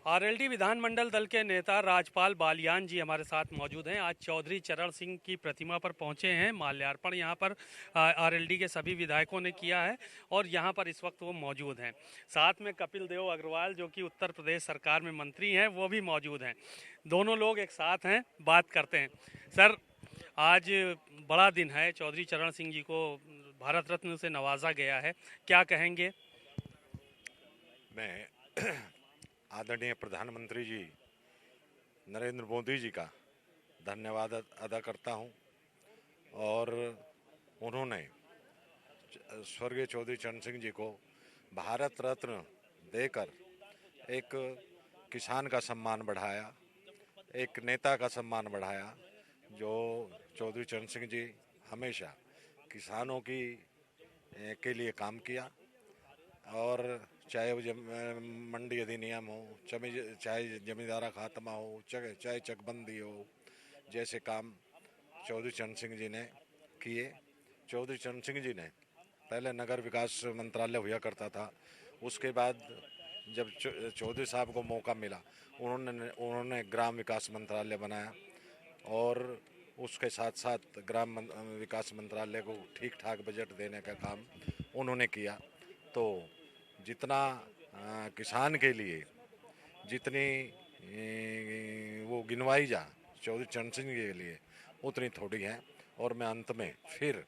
RLD विधानमंडल दल के नेता राजपाल बालियान जी हमारे साथ मौजूद हैं। आज चौधरी चरण सिंह की प्रतिमा पर पहुंचे हैं। माल्यार्पण यहां पर आरएलडी के सभी विधायकों ने किया है और यहां पर इस वक्त वो मौजूद हैं। साथ में कपिल देव अग्रवाल जो कि उत्तर प्रदेश सरकार में मंत्री हैं वो भी मौजूद हैं। दोनों लोग एक साथ हैं, बात करते हैं। सर, आज बड़ा दिन है, चौधरी चरण सिंह जी को भारत रत्न से नवाजा गया है, क्या कहेंगे? मैं आदरणीय प्रधानमंत्री जी नरेंद्र मोदी जी का धन्यवाद अदा करता हूं और उन्होंने स्वर्गीय चौधरी चरण सिंह जी को भारत रत्न देकर एक किसान का सम्मान बढ़ाया, एक नेता का सम्मान बढ़ाया। जो चौधरी चरण सिंह जी हमेशा किसानों के लिए काम किया और चाहे वो मंडी अधिनियम हो, चाहे जमींदारा खात्मा हो, चाहे चकबंदी हो, जैसे काम चौधरी चरण सिंह जी ने किए। चौधरी चरण सिंह जी ने पहले नगर विकास मंत्रालय हुआ करता था, उसके बाद जब चौधरी साहब को मौका मिला उन्होंने ग्राम विकास मंत्रालय बनाया और उसके साथ साथ ग्राम विकास मंत्रालय को ठीक ठाक बजट देने का काम उन्होंने किया। तो जितना किसान के लिए जितनी वो गिनवाई जा चौधरी चरण सिंह के लिए उतनी थोड़ी है। और मैं अंत में फिर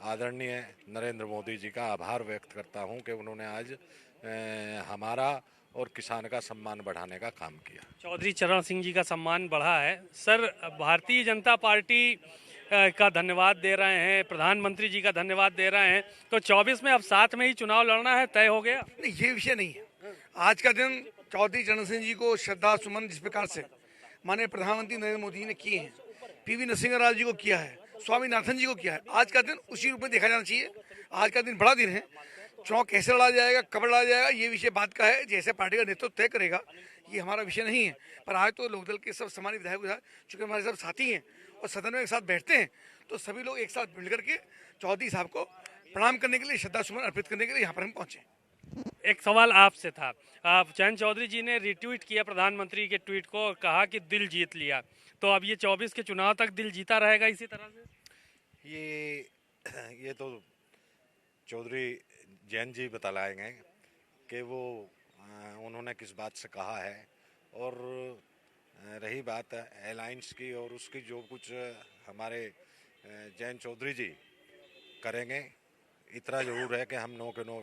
आदरणीय नरेंद्र मोदी जी का आभार व्यक्त करता हूं कि उन्होंने आज हमारा और किसान का सम्मान बढ़ाने का काम किया। चौधरी चरण सिंह जी का सम्मान बढ़ा है। सर, भारतीय जनता पार्टी का धन्यवाद दे रहे हैं, प्रधानमंत्री जी का धन्यवाद दे रहे हैं, तो 24 में अब साथ में ही चुनाव लड़ना है, तय हो गया? नहीं, ये विषय नहीं है। आज का दिन चौधरी चरण सिंह जी को श्रद्धा सुमन जिस प्रकार से माननीय प्रधानमंत्री नरेंद्र मोदी जी ने किए हैं, पीवी नरसिंह राव जी को किया है, स्वामीनाथन जी को किया है, आज का दिन उसी रूप में देखा जाना चाहिए। आज का दिन बड़ा दिन है। चुनाव कैसे लड़ा जाएगा, कब लड़ा जाएगा, ये विषय बात का है, जैसे पार्टी का नेतृत्व तय करेगा, ये हमारा विषय नहीं है। पर आज तो लोकदल के सब सामान्य विधायक चूंकि हमारे सब साथी हैं और सदन में एक साथ बैठते हैं, तो सभी लोग एक साथ मिलकर के चौधरी साहब को प्रणाम करने के लिए, श्रद्धा सुमन अर्पित करने के लिए यहाँ पर हम पहुंचे। एक सवाल आपसे था। आप जयंत चौधरी जी ने रिट्वीट किया प्रधानमंत्री के ट्वीट को और कहा कि दिल जीत लिया, तो अब ये 24 के चुनाव तक दिल जीता रहेगा इसी तरह से? ये तो चौधरी जयंत जी बतलाएंगे कि वो उन्होंने किस बात से कहा है। और रही बात अलायंस की और उसकी, जो कुछ हमारे जयंत चौधरी जी करेंगे, इतना जरूर है कि हम 9 के 9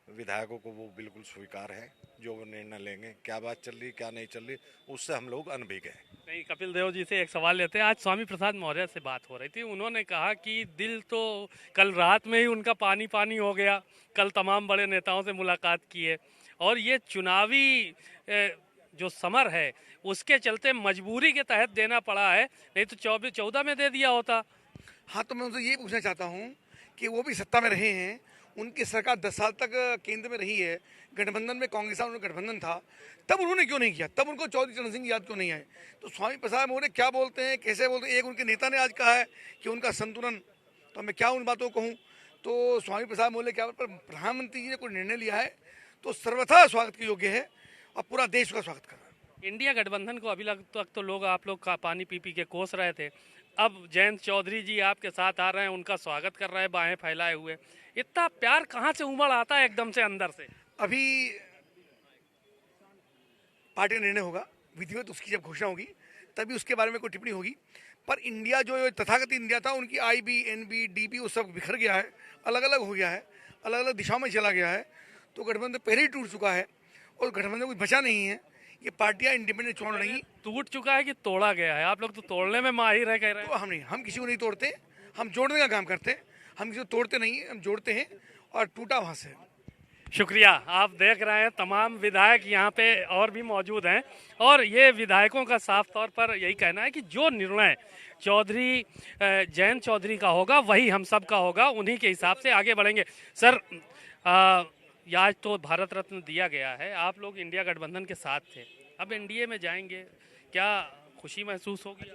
विधायकों को वो बिल्कुल स्वीकार है। जो वो निर्णय लेंगे, क्या बात चल रही क्या नहीं चल रही, उससे हम लोग अनभिज्ञ हैं। नहीं, कपिल देव जी से एक सवाल लेते हैं। आज स्वामी प्रसाद मौर्य से बात हो रही थी, उन्होंने कहा कि दिल तो कल रात में ही उनका पानी पानी हो गया, कल तमाम बड़े नेताओं से मुलाकात की है और ये चुनावी जो समर है उसके चलते मजबूरी के तहत देना पड़ा है, नहीं तो 14 में दे दिया होता। हाँ, तो मैं उनसे ये पूछना चाहता हूँ कि वो भी सत्ता में रहे हैं, उनकी सरकार 10 साल तक केंद्र में रही है, गठबंधन में कांग्रेस और गठबंधन था, तब उन्होंने क्यों नहीं किया? तब उनको चौधरी चरण सिंह याद क्यों नहीं आए? तो स्वामी प्रसाद मौर्य क्या बोलते हैं, कैसे बोलते हैं? एक उनके नेता ने आज कहा है कि उनका संतुलन, तो मैं क्या उन बातों को कहूँ। तो स्वामी प्रसाद मौर्य क्या, पर प्रधानमंत्री जी ने कोई निर्णय लिया है तो सर्वथा स्वागत के योग्य है और पूरा देश का स्वागत कर रहा है। इंडिया गठबंधन को अभी तक तो आप लोग का पानी पी पी के कोस रहे थे, अब जयंत चौधरी जी आपके साथ आ रहे हैं, उनका स्वागत कर रहे हैं बाहें फैलाए हुए, इतना प्यार कहाँ से उमड़ आता है एकदम से अंदर से? अभी पार्टी का निर्णय होगा, विधिवत उसकी जब घोषणा होगी तभी उसके बारे में कोई टिप्पणी होगी। पर इंडिया जो तथाकथित इंडिया था, उनकी IB, NB, DB वो सब बिखर गया है, अलग अलग हो गया है, अलग अलग दिशाओं में चला गया है। तो गठबंधन पहले ही टूट चुका है और गठबंधन कुछ बचा नहीं है। ये पार्टियां इंडिपेंडेंट चुनाव लड़ेंगी। टूट चुका है कि तोड़ा गया है? आप लोग तो तोड़ने में माहिर है, कह रहे तो हम किसी को नहीं तोड़ते, हम जोड़ने का काम करते हैं। हम किसी को तोड़ते नहीं, हम जोड़ते हैं और टूटा वहाँ से। शुक्रिया। आप देख रहे हैं तमाम विधायक यहाँ पे और भी मौजूद हैं और ये विधायकों का साफ तौर पर यही कहना है कि जो निर्णय चौधरी जयंत चौधरी का होगा वही हम सब का होगा, उन्हीं के हिसाब से आगे बढ़ेंगे। सर, आज तो भारत रत्न दिया गया है, आप लोग इंडिया गठबंधन के साथ थे, अब NDA में जाएंगे, क्या खुशी महसूस होगी?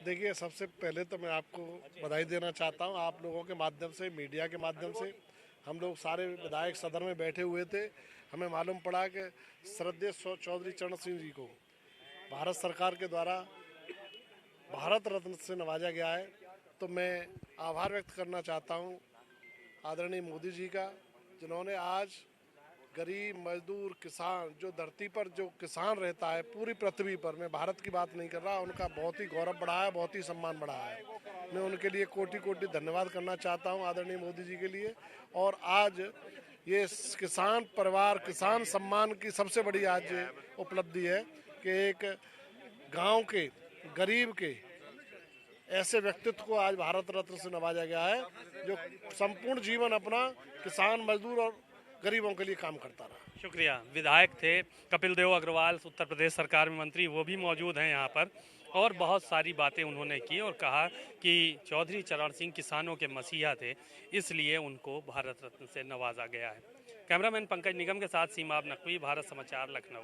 देखिए, सबसे पहले तो मैं आपको बधाई देना चाहता हूं। आप लोगों के माध्यम से, मीडिया के माध्यम से हम लोग सारे विधायक सदन में बैठे हुए थे, हमें मालूम पड़ा कि श्रद्धेय चौधरी चरण सिंह जी को भारत सरकार के द्वारा भारत रत्न से नवाजा गया है। तो मैं आभार व्यक्त करना चाहता हूं आदरणीय मोदी जी का, जिन्होंने आज गरीब मजदूर किसान, जो धरती पर जो किसान रहता है पूरी पृथ्वी पर, मैं भारत की बात नहीं कर रहा, उनका बहुत ही गौरव बढ़ाया है, बहुत ही सम्मान बढ़ाया है। मैं उनके लिए कोटि कोटि धन्यवाद करना चाहता हूं आदरणीय मोदी जी के लिए। और आज ये किसान परिवार, किसान सम्मान की सबसे बड़ी आज उपलब्धि है कि एक गांव के गरीब के ऐसे व्यक्तित्व को आज भारत रत्न से नवाजा गया है, जो संपूर्ण जीवन अपना किसान, मजदूर और गरीबों के लिए काम करता रहा। शुक्रिया। विधायक थे कपिल देव अग्रवाल, उत्तर प्रदेश सरकार में मंत्री, वो भी मौजूद हैं यहाँ पर, और बहुत सारी बातें उन्होंने की और कहा कि चौधरी चरण सिंह किसानों के मसीहा थे, इसलिए उनको भारत रत्न से नवाजा गया है। कैमरामैन पंकज निगम के साथ सीमा नकवी, भारत समाचार, लखनऊ।